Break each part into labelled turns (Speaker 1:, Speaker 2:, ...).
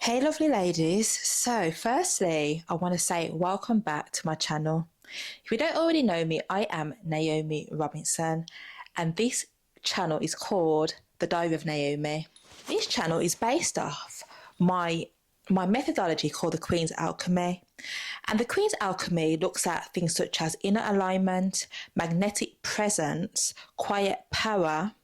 Speaker 1: Hey lovely ladies, so firstly I want to say welcome back to my channel. If you don't already know me, I am Naomi Robinson and this channel is called The Diary of Naomi. This channel is based off my methodology called the Queen's Alchemy, and the Queen's Alchemy looks at things such as inner alignment, magnetic presence, quiet power,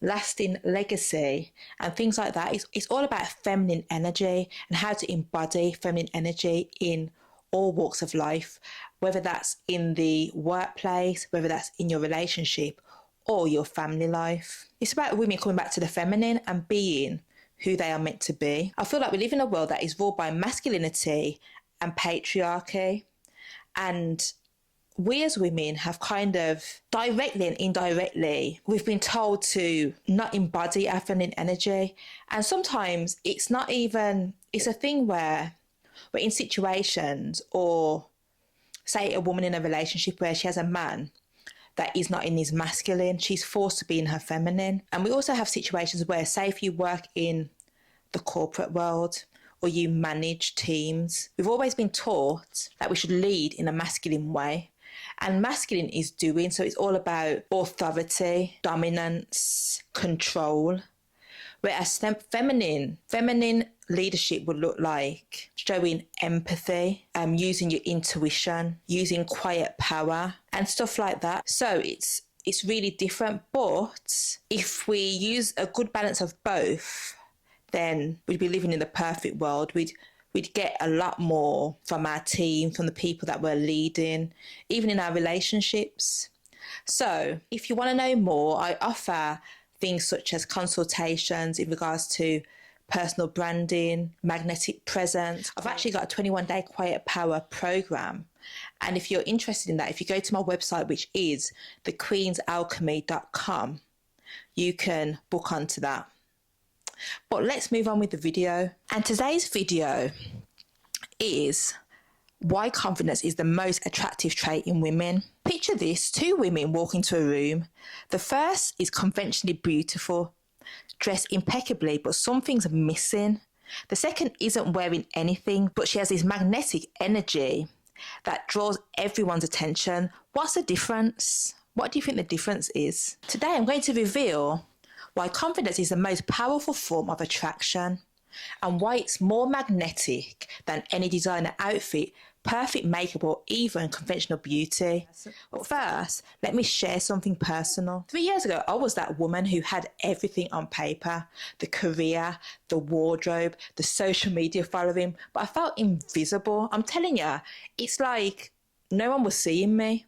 Speaker 1: lasting legacy and things like that. It's all about feminine energy and how to embody feminine energy in all walks of life, whether that's in the workplace, whether that's in your relationship or your family life. It's about women coming back to the feminine and being who they are meant to be. I feel like we live in a world that is ruled by masculinity and patriarchy, and we as women have kind of directly and indirectly, we've been told to not embody our feminine energy. And sometimes it's not even, it's a thing where we're in situations, or say a woman in a relationship where she has a man that is not in his masculine, she's forced to be in her feminine. And we also have situations where, say if you work in the corporate world or you manage teams, we've always been taught that we should lead in a masculine way. And masculine is doing, so it's all about authority, dominance, control. Whereas feminine leadership would look like showing empathy, using your intuition, using quiet power and stuff like that. So it's really different. But if we use a good balance of both, then we'd be living in the perfect world. We'd get a lot more from our team, from the people that we're leading, even in our relationships. So if you want to know more, I offer things such as consultations in regards to personal branding, magnetic presence. I've actually got a 21-day quiet power program. And if you're interested in that, if you go to my website, which is thequeensalchemy.com, you can book onto that. But let's move on with the video. And today's video is why confidence is the most attractive trait in women. Picture this: two women walk into a room. The first is conventionally beautiful, dressed impeccably, but something's missing. The second isn't wearing anything, but she has this magnetic energy that draws everyone's attention. What's the difference? What do you think the difference is? Today I'm going to reveal why confidence is the most powerful form of attraction and why it's more magnetic than any designer outfit, perfect makeup or even conventional beauty. But first, let me share something personal. 3 years ago, I was that woman who had everything on paper: the career, the wardrobe, the social media following, but I felt invisible. I'm telling you, it's like no one was seeing me.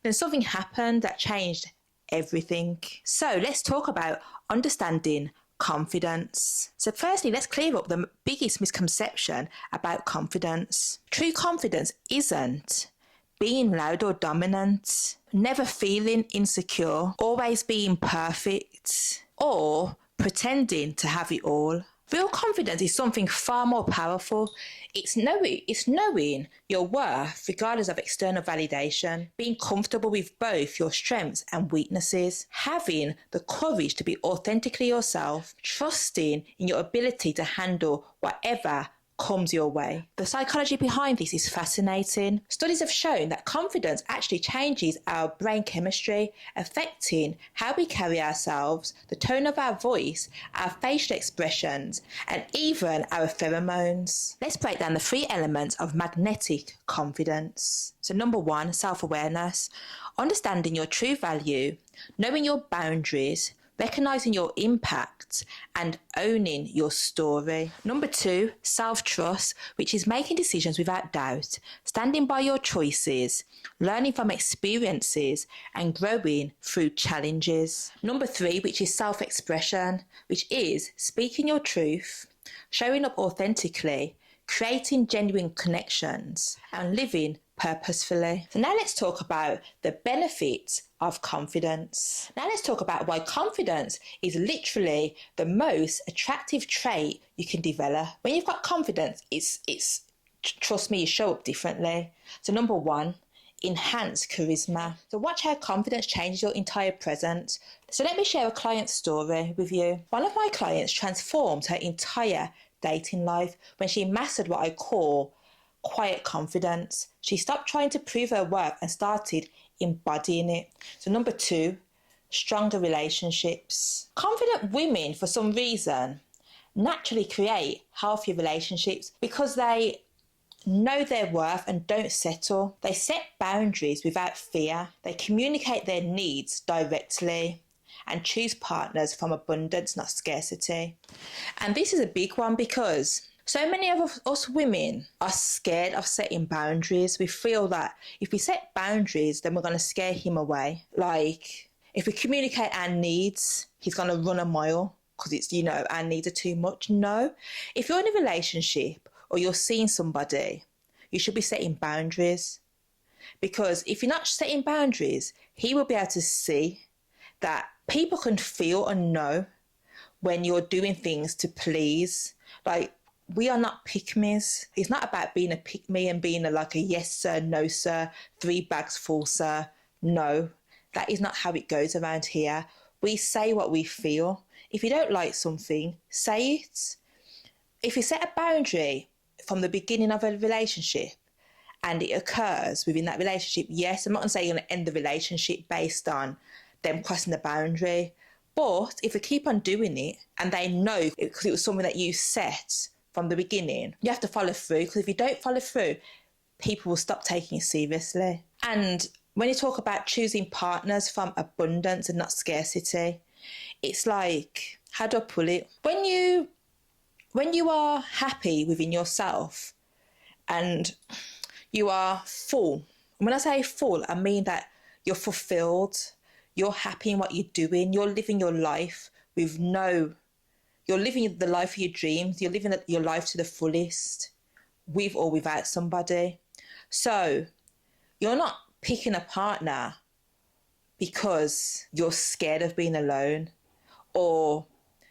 Speaker 1: Then something happened that changed everything. So let's talk about understanding confidence. So firstly, let's clear up the biggest misconception about confidence. True confidence isn't being loud or dominant, never feeling insecure, always being perfect, or pretending to have it all. Real confidence is something far more powerful. It's knowing your worth regardless of external validation, being comfortable with both your strengths and weaknesses, having the courage to be authentically yourself, trusting in your ability to handle whatever comes your way. The psychology behind this is fascinating. Studies have shown that confidence actually changes our brain chemistry, affecting how we carry ourselves, the tone of our voice, our facial expressions, and even our pheromones. Let's break down the 3 elements of magnetic confidence. So number 1, self-awareness, understanding your true value, knowing your boundaries, recognizing your impact and owning your story. Number 2, self-trust, which is making decisions without doubt, standing by your choices, learning from experiences and growing through challenges. Number 3, which is self-expression, which is speaking your truth, showing up authentically, creating genuine connections and living purposefully. So now let's talk about the benefits of confidence. Now let's talk about why confidence is literally the most attractive trait you can develop. When you've got confidence, it's trust me, you show up differently. So number 1, enhanced charisma. So watch how confidence changes your entire presence. So let me share a client story with you. One of my clients transformed her entire dating life when she mastered what I call quiet confidence. She stopped trying to prove her worth and started embodying it. So number 2, stronger relationships. Confident women, for some reason, naturally create healthier relationships because they know their worth and don't settle. They set boundaries without fear. They communicate their needs directly and choose partners from abundance, not scarcity. And this is a big one because so many of us women are scared of setting boundaries. We feel that if we set boundaries, then we're going to scare him away. Like, if we communicate our needs, he's going to run a mile because it's, our needs are too much. No. If you're in a relationship or you're seeing somebody, you should be setting boundaries. Because if you're not setting boundaries, he will be able to see that people can feel and know when you're doing things to please. Like, we are not pick-me's. It's not about being a pick-me and being a yes sir, no sir, 3 bags full sir. No, that is not how it goes around here. We say what we feel. If you don't like something, say it. If you set a boundary from the beginning of a relationship and it occurs within that relationship, yes, I'm not going to say you're going to end the relationship based on them crossing the boundary. But if they keep on doing it and they know because it was something that you set from the beginning, you have to follow through, because if you don't follow through, people will stop taking you seriously. And when you talk about choosing partners from abundance and not scarcity, it's like, how do I put it? When you are happy within yourself and you are full, when I say full, I mean that you're fulfilled, you're happy in what you're doing, you're living your life you're living the life of your dreams, you're living your life to the fullest, with or without somebody. So you're not picking a partner because you're scared of being alone, or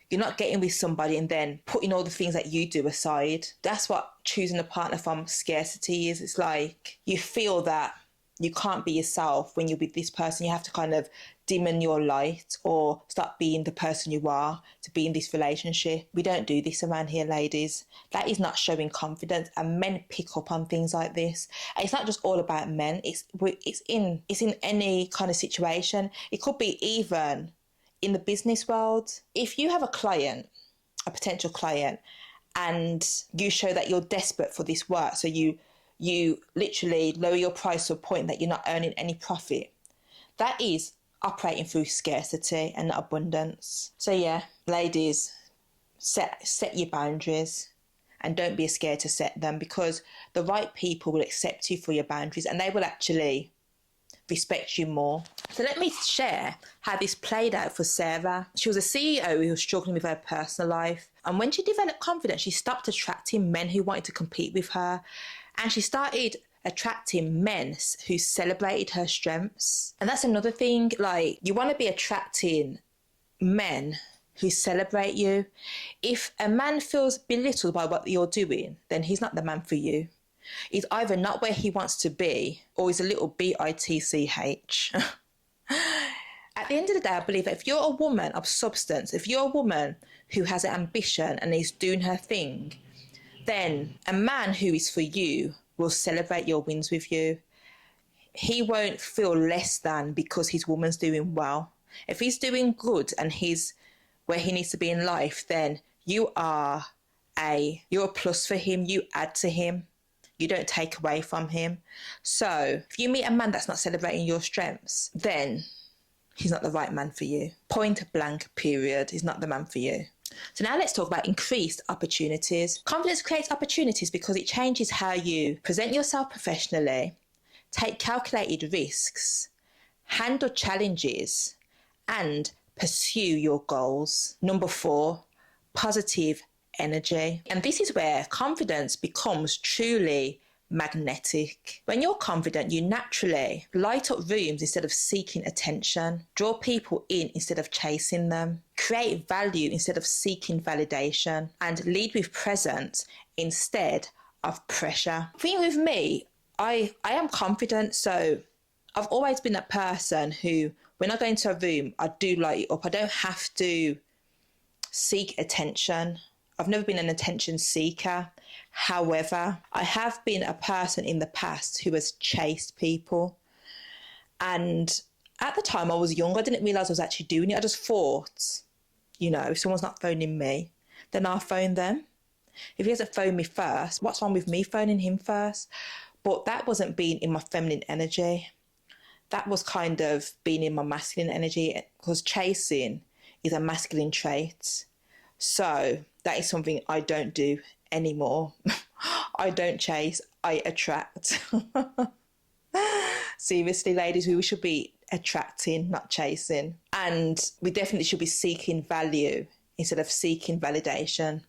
Speaker 1: you're not getting with somebody and then putting all the things that you do aside. That's what choosing a partner from scarcity is. It's like you feel that you can't be yourself when you're with this person. You have to kind of dim your light or stop being the person you are to be in this relationship. We don't do this around here, ladies. That is not showing confidence, and men pick up on things like this. And it's not just all about men. It's in any kind of situation. It could be even in the business world. If you have a potential client, and you show that you're desperate for this work, so you literally lower your price to a point that you're not earning any profit, that is operating through scarcity and not abundance. So yeah, ladies, set your boundaries and don't be scared to set them, because the right people will accept you for your boundaries and they will actually respect you more. So let me share how this played out for Sarah. She was a CEO who was struggling with her personal life, and when she developed confidence, she stopped attracting men who wanted to compete with her, and she started attracting men who celebrated her strengths. And that's another thing, like, you want to be attracting men who celebrate you. If a man feels belittled by what you're doing, then he's not the man for you. He's either not where he wants to be, or he's a little bitch. At the end of the day, I believe that if you're a woman of substance, if you're a woman who has an ambition and is doing her thing, then a man who is for you will celebrate your wins with you. He won't feel less than because his woman's doing well. If he's doing good and he's where he needs to be in life, then you're a plus for him. You add to him. You don't take away from him. So if you meet a man that's not celebrating your strengths, then he's not the right man for you. Point blank, period. He's not the man for you. So now let's talk about increased opportunities. Confidence creates opportunities because it changes how you present yourself professionally, take calculated risks, handle challenges, and pursue your goals. Number 4, positive energy. And this is where confidence becomes truly magnetic. When you're confident, you naturally light up rooms instead of seeking attention, draw people in instead of chasing them, create value instead of seeking validation, and lead with presence instead of pressure. The thing with me, I am confident, so I've always been that person who, when I go into a room, I do light it up. I don't have to seek attention. I've never been an attention seeker. However, I have been a person in the past who has chased people. And at the time I was young, I didn't realise I was actually doing it. I just thought, you know, if someone's not phoning me, then I'll phone them. If he hasn't phoned me first, what's wrong with me phoning him first? But that wasn't being in my feminine energy. That was kind of being in my masculine energy, because chasing is a masculine trait. So that is something I don't do anymore. I don't chase, I attract. Seriously, ladies, we should be attracting, not chasing. And we definitely should be seeking value instead of seeking validation.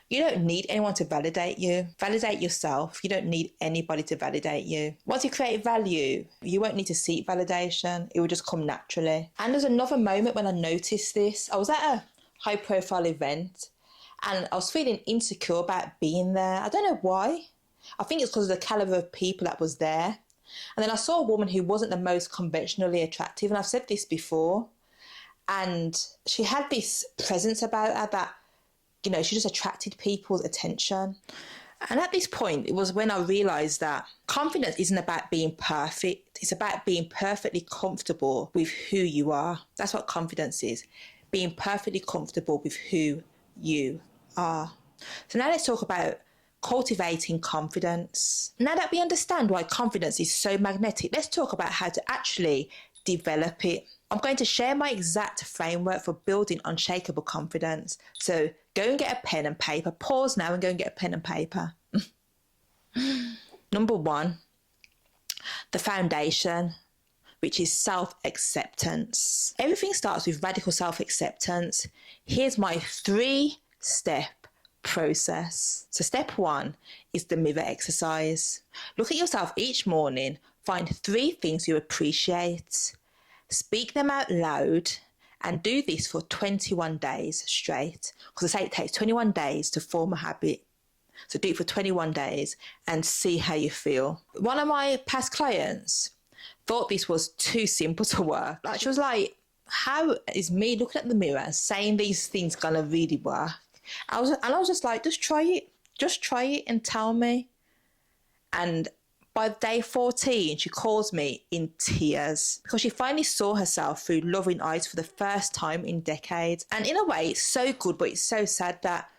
Speaker 1: You don't need anyone to validate you. Validate yourself. You don't need anybody to validate you. Once you create value, you won't need to seek validation. It will just come naturally. And there's another moment when I noticed this. I was at a high profile event and I was feeling insecure about being there. I don't know why. I think it's because of the caliber of people that was there. And then I saw a woman who wasn't the most conventionally attractive. And I've said this before. And she had this presence about her that, you know, she just attracted people's attention. And at this point, it was when I realised that confidence isn't about being perfect. It's about being perfectly comfortable with who you are. That's what confidence is. Being perfectly comfortable with who you are. So now let's talk about cultivating confidence. Now that we understand why confidence is so magnetic, let's talk about how to actually develop it. I'm going to share my exact framework for building unshakable confidence. So go and get a pen and paper. Pause now and go and get a pen and paper. Number 1, the foundation, which is self-acceptance. Everything starts with radical self-acceptance. Here's my 3-step process. So step 1 is the mirror exercise. Look at yourself each morning. Find 3 things you appreciate. Speak them out loud and do this for 21 days straight. Because I say it takes 21 days to form a habit. So do it for 21 days and see how you feel. One of my past clients thought this was too simple to work. Like, she was like, how is me looking at the mirror and saying these things gonna really work? I was just like, just try it. Just try it and tell me. And by day 14, she calls me in tears because she finally saw herself through loving eyes for the first time in decades. And in a way, it's so good, but it's so sad that,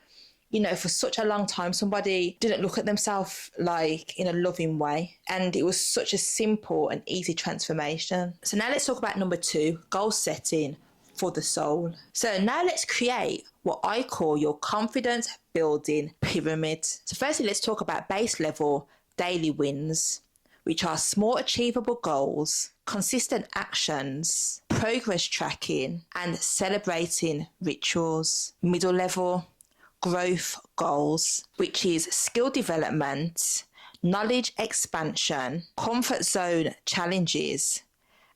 Speaker 1: you know, for such a long time, somebody didn't look at themselves like in a loving way. And it was such a simple and easy transformation. So now let's talk about number 2, goal setting for the soul. So now let's create what I call your confidence building pyramid. So firstly, let's talk about base level daily wins, which are small achievable goals, consistent actions, progress tracking, and celebrating rituals. Middle level, growth goals, which is skill development, knowledge expansion, comfort zone challenges,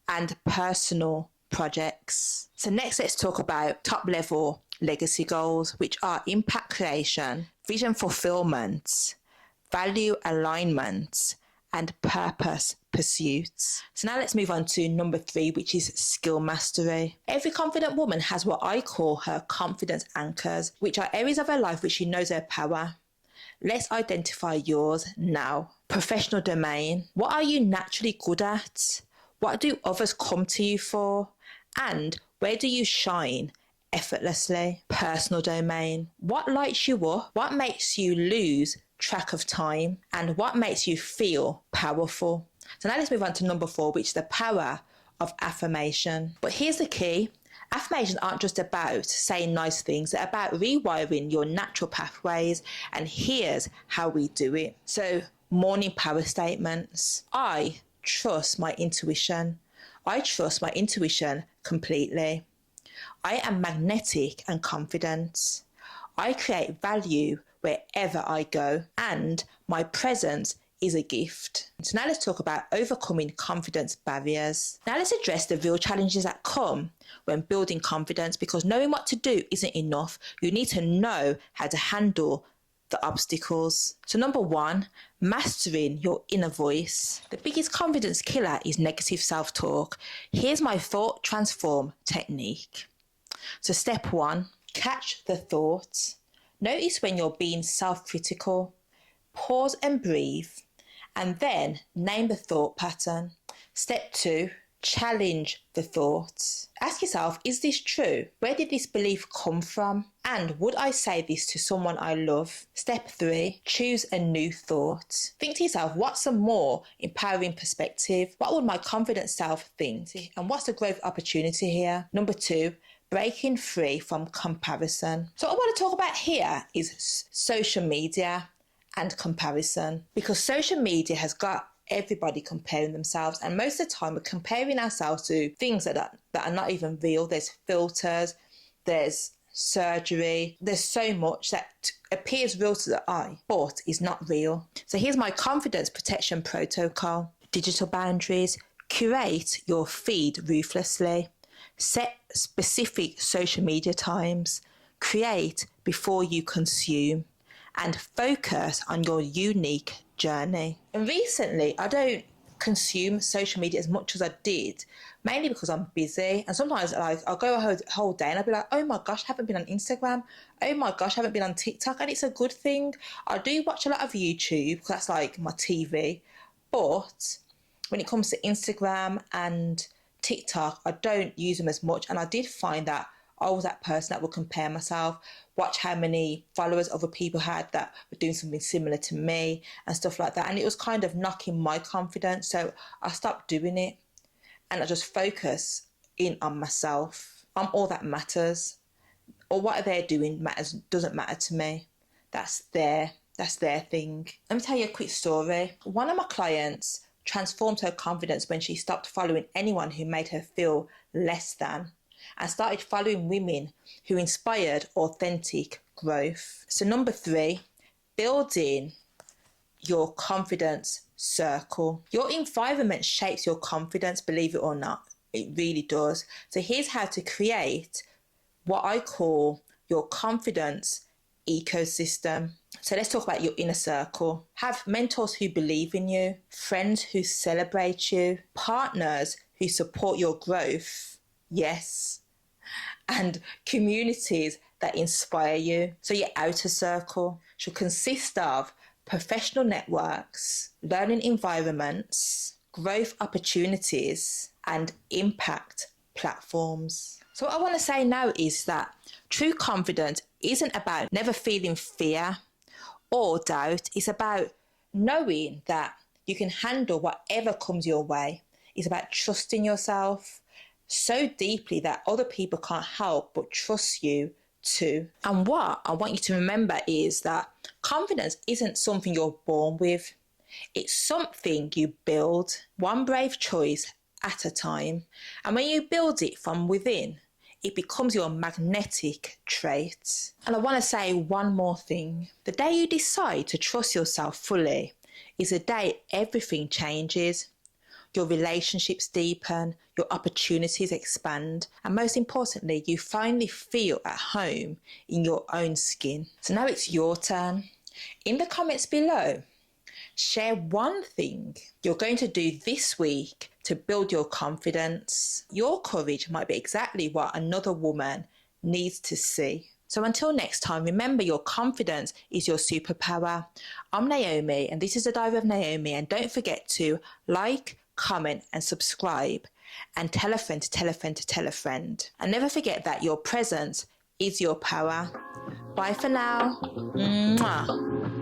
Speaker 1: and personal projects. So next, let's talk about top level legacy goals, which are impact creation, vision fulfillment, value alignment, and purpose pursuits. So now let's move on to number 3, which is skill mastery. Every confident woman has what I call her confidence anchors, which are areas of her life which she knows her power. Let's identify yours now. Professional domain. What are you naturally good at? What do others come to you for? And where do you shine effortlessly? Personal domain. What lights you up? What makes you lose track of time? And what makes you feel powerful? So now let's move on to number 4, which is the power of affirmation. But here's the key. Affirmations aren't just about saying nice things. They're about rewiring your natural pathways. And here's how we do it. So morning power statements. I trust my intuition. I trust my intuition completely. I am magnetic and confident. I create value wherever I go, and my presence is a gift. So now let's talk about overcoming confidence barriers. Now let's address the real challenges that come when building confidence, because knowing what to do isn't enough. You need to know how to handle the obstacles. So number 1, mastering your inner voice. The biggest confidence killer is negative self-talk. Here's my thought transform technique. So step 1, catch the thoughts. Notice when you're being self-critical. Pause and breathe, and then name the thought pattern. Step 2, challenge the thought. Ask yourself, is this true? Where did this belief come from? And would I say this to someone I love? Step 3, choose a new thought. Think to yourself, what's a more empowering perspective? What would my confident self think? And what's the growth opportunity here? Number 2, breaking free from comparison. So what I want to talk about here is social media and comparison, because social media has got everybody comparing themselves, and most of the time we're comparing ourselves to things that are not even real. There's filters, there's surgery, there's so much that appears real to the eye but is not real. So here's my confidence protection protocol. Digital boundaries. Curate your feed ruthlessly. Set specific social media times. Create before you consume, and focus on your unique journey. And recently, I don't consume social media as much as I did, mainly because I'm busy. And sometimes I'll go a whole day and I'll be like, oh my gosh, I haven't been on Instagram. Oh my gosh, I haven't been on TikTok. And it's a good thing. I do watch a lot of YouTube because that's like my TV. But when it comes to Instagram and TikTok, I don't use them as much. And I did find that I was that person that would compare myself, watch how many followers other people had that were doing something similar to me and stuff like that. And it was kind of knocking my confidence. So I stopped doing it and I just focus in on myself. I'm all that matters. Or what they're doing doesn't matter to me. That's their thing. Let me tell you a quick story. One of my clients transformed her confidence when she stopped following anyone who made her feel less than, and started following women who inspired authentic growth. So number 3, building your confidence circle. Your environment shapes your confidence, believe it or not. It really does. So here's how to create what I call your confidence ecosystem. So let's talk about your inner circle. Have mentors who believe in you, friends who celebrate you, partners who support your growth. Yes. And communities that inspire you. So your outer circle should consist of professional networks, learning environments, growth opportunities, and impact platforms. So what I want to say now is that true confidence isn't about never feeling fear or doubt. It's about knowing that you can handle whatever comes your way. It's about trusting yourself so deeply that other people can't help but trust you too. And what I want you to remember is that confidence isn't something you're born with. It's something you build, one brave choice at a time. And when you build it from within, it becomes your magnetic trait. And I want to say one more thing. The day you decide to trust yourself fully is the day everything changes. Your relationships deepen, your opportunities expand, and most importantly, you finally feel at home in your own skin. So now it's your turn. In the comments below, share one thing you're going to do this week to build your confidence. Your courage might be exactly what another woman needs to see. So until next time, remember your confidence is your superpower. I'm Naomi, and this is the Diary of Naomi, and don't forget to like, comment and subscribe, and tell a friend to tell a friend to tell a friend. And never forget that your presence is your power. Bye for now. Mwah.